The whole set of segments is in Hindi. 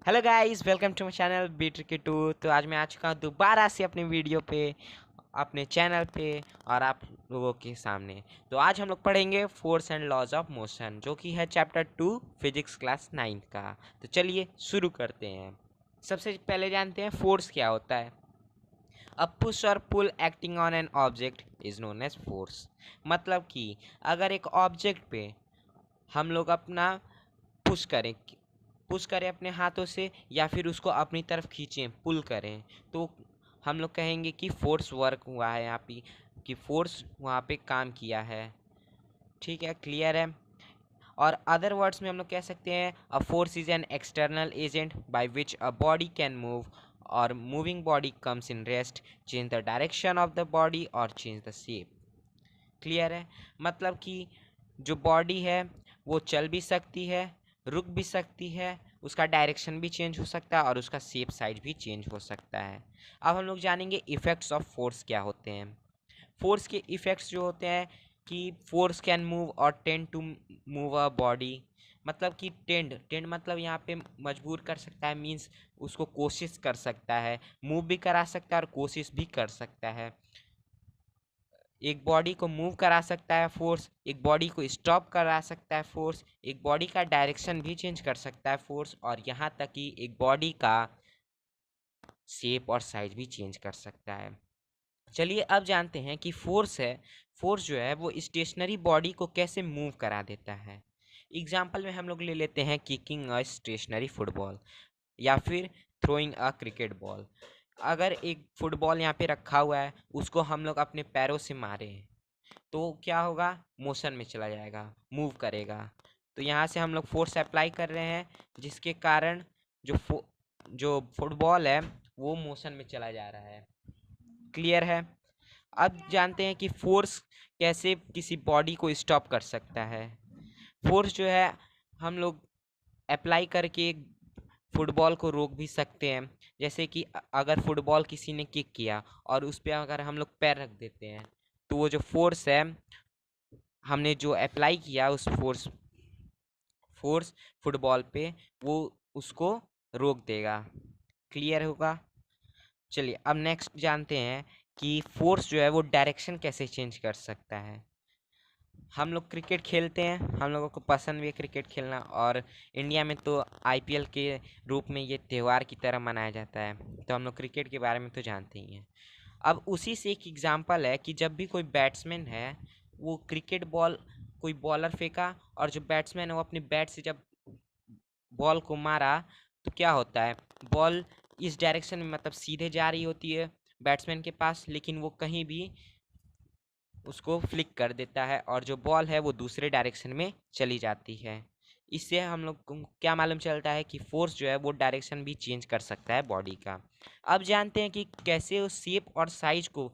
Hello guys, welcome to my channel be tricky too. तो आज मैं आ चुका हूँ दोबारा से अपनी वीडियो पे, अपने चैनल पे और आप लोगों के सामने। तो आज हम लोग पढ़ेंगे force and laws of motion, जो कि है चैप्टर 2 फिजिक्स क्लास 9 का। तो चलिए शुरू करते हैं। सबसे पहले जानते हैं फोर्स क्या होता है। अ पुश और pull acting on an object is known as force. मतलब कि अगर एक ऑब्जेक्ट पे हम लोग अपना पुश करें पुश करें अपने हाथों से, या फिर उसको अपनी तरफ खींचें, पुल करें, तो हम लोग कहेंगे कि फोर्स वर्क हुआ है यहाँ पे, कि फोर्स वहाँ पे काम किया है। ठीक है, क्लियर है। और अदर वर्ड्स में हम लोग कह सकते हैं a force is an external agent by which a body can move, और moving body comes in rest, change the direction of the body और चेंज द शेप। क्लियर है। मतलब कि जो बॉडी है वो चल भी सकती है, रुक भी सकती है, उसका डायरेक्शन भी चेंज हो सकता है और उसका शेप साइज भी चेंज हो सकता है। अब हम लोग जानेंगे इफ़ेक्ट्स ऑफ फोर्स क्या होते हैं। फोर्स के इफ़ेक्ट्स जो होते हैं कि force can move or tend to move a body. मतलब कि टेंड टेंड मतलब यहाँ पे मजबूर कर सकता है, मीन्स उसको कोशिश कर सकता है, मूव भी करा सकता है और कोशिश भी कर सकता है। एक बॉडी को मूव करा सकता है फोर्स, एक बॉडी को स्टॉप करा सकता है फोर्स, एक बॉडी का डायरेक्शन भी चेंज कर सकता है फोर्स, और यहाँ तक कि एक बॉडी का शेप और साइज भी चेंज कर सकता है। चलिए अब जानते हैं कि फोर्स जो है वो स्टेशनरी बॉडी को कैसे मूव करा देता है। एग्जाम्पल में हम लोग ले लेते हैं किकिंग अ स्टेशनरी फुटबॉल, या फिर थ्रोइंग अ क्रिकेट बॉल। अगर एक फुटबॉल यहाँ पे रखा हुआ है, उसको हम लोग अपने पैरों से मारे तो क्या होगा, मोशन में चला जाएगा, मूव करेगा। तो यहाँ से हम लोग फोर्स अप्लाई कर रहे हैं, जिसके कारण जो फुटबॉल है वो मोशन में चला जा रहा है। क्लियर है। अब जानते हैं कि फोर्स कैसे किसी बॉडी को स्टॉप कर सकता है। फोर्स जो है हम लोग अप्लाई करके फुटबॉल को रोक भी सकते हैं। जैसे कि अगर फुटबॉल किसी ने किक किया और उस पर अगर हम लोग पैर रख देते हैं, तो वो जो फोर्स है हमने जो अप्लाई किया उस फोर्स फुटबॉल पे, वो उसको रोक देगा। क्लियर होगा। चलिए अब नेक्स्ट जानते हैं कि फोर्स जो है वो डायरेक्शन कैसे चेंज कर सकता है। हम लोग क्रिकेट खेलते हैं, हम लोगों को पसंद भी है क्रिकेट खेलना, और इंडिया में तो आईपीएल के रूप में ये त्यौहार की तरह मनाया जाता है, तो हम लोग क्रिकेट के बारे में तो जानते ही हैं। अब उसी से एक एग्जांपल है कि जब भी कोई बैट्समैन है वो क्रिकेट बॉल, कोई बॉलर फेंका और जो बैट्समैन है वो अपने बैट से जब बॉल को मारा, तो क्या होता है, बॉल इस डायरेक्शन में मतलब सीधे जा रही होती है बैट्समैन के पास, लेकिन वो कहीं भी उसको फ्लिक कर देता है और जो बॉल है वो दूसरे डायरेक्शन में चली जाती है। इससे हम लोग को क्या मालूम चलता है कि फोर्स जो है वो डायरेक्शन भी चेंज कर सकता है बॉडी का। अब जानते हैं कि कैसे वो शेप और साइज को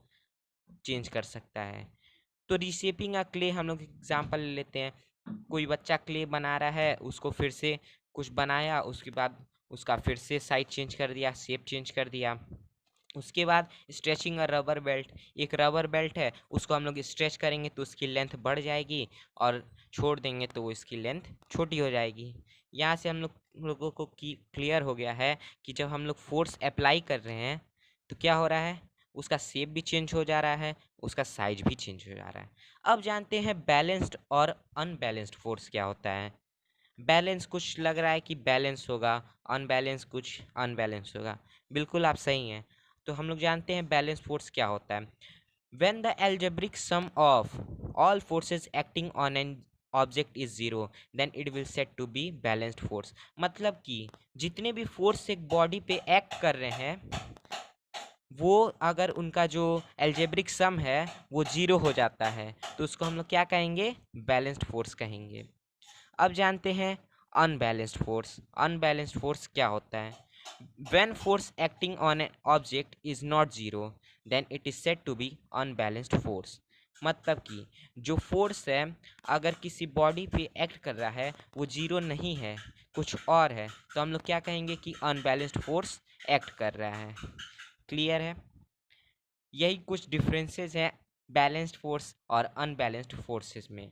चेंज कर सकता है। तो रिशेपिंग अ क्ले हम लोग एग्जांपल ले लेते हैं। कोई बच्चा क्ले बना रहा है, उसको फिर से कुछ बनाया, उसके बाद उसका फिर से साइज चेंज कर दिया, शेप चेंज कर दिया। उसके बाद स्ट्रेचिंग अ रबर बेल्ट, एक रबर बेल्ट है, उसको हम लोग स्ट्रेच करेंगे तो उसकी लेंथ बढ़ जाएगी, और छोड़ देंगे तो वो इसकी लेंथ छोटी हो जाएगी। यहाँ से लोगों को क्लियर हो गया है कि जब हम लोग फोर्स अप्लाई कर रहे हैं तो क्या हो रहा है, उसका शेप भी चेंज हो जा रहा है, उसका साइज भी चेंज हो जा रहा है। अब जानते हैं बैलेंस्ड और अनबैलेंस्ड फोर्स क्या होता है। बैलेंस कुछ लग रहा है कि बैलेंस होगा, अनबैलेंस कुछ अनबैलेंस होगा। बिल्कुल आप सही हैं। तो हम लोग जानते हैं बैलेंस फोर्स क्या होता है। When the algebraic sum of all forces acting on an object is zero, then it will set to be balanced force. मतलब कि जितने भी फोर्स एक बॉडी पे एक्ट कर रहे हैं, वो अगर उनका जो एल्जेब्रिक सम है वो जीरो हो जाता है, तो उसको हम लोग क्या कहेंगे, बैलेंस्ड फोर्स कहेंगे। अब जानते हैं अनबैलेंस्ड फोर्स। अनबैलेंस्ड फोर्स क्या होता है। When force acting on an object is not zero, then it is said to be unbalanced force. मतलब कि जो फोर्स है अगर किसी बॉडी पे एक्ट कर रहा है वो जीरो नहीं है, कुछ और है, तो हम लोग क्या कहेंगे कि अनबैलेंस्ड फोर्स एक्ट कर रहा है। क्लियर है। यही कुछ डिफरेंसेस हैं बैलेंस्ड फोर्स और अनबैलेंस्ड फोर्सेस में।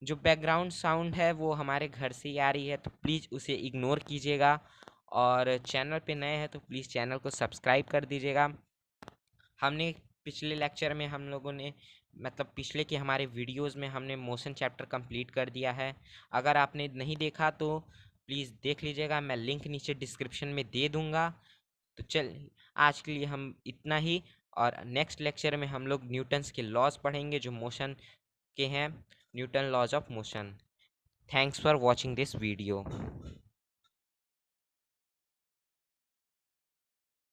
जो बैकग्राउंड साउंड है वो हमारे घर से ही आ रही है, तो प्लीज़ उसे इग्नोर कीजिएगा। और चैनल पे नए हैं तो प्लीज़ चैनल को सब्सक्राइब कर दीजिएगा। हमने पिछले लेक्चर में हम लोगों ने मतलब पिछले के हमारे वीडियोस में हमने मोशन चैप्टर कंप्लीट कर दिया है। अगर आपने नहीं देखा तो प्लीज़ देख लीजिएगा, मैं लिंक नीचे डिस्क्रिप्शन में दे दूँगा। तो चल आज के लिए हम इतना ही, और नेक्स्ट लेक्चर में हम लोग न्यूटन्स के लॉज पढ़ेंगे जो मोशन के हैं, Newton laws of motion. Thanks for watching this video.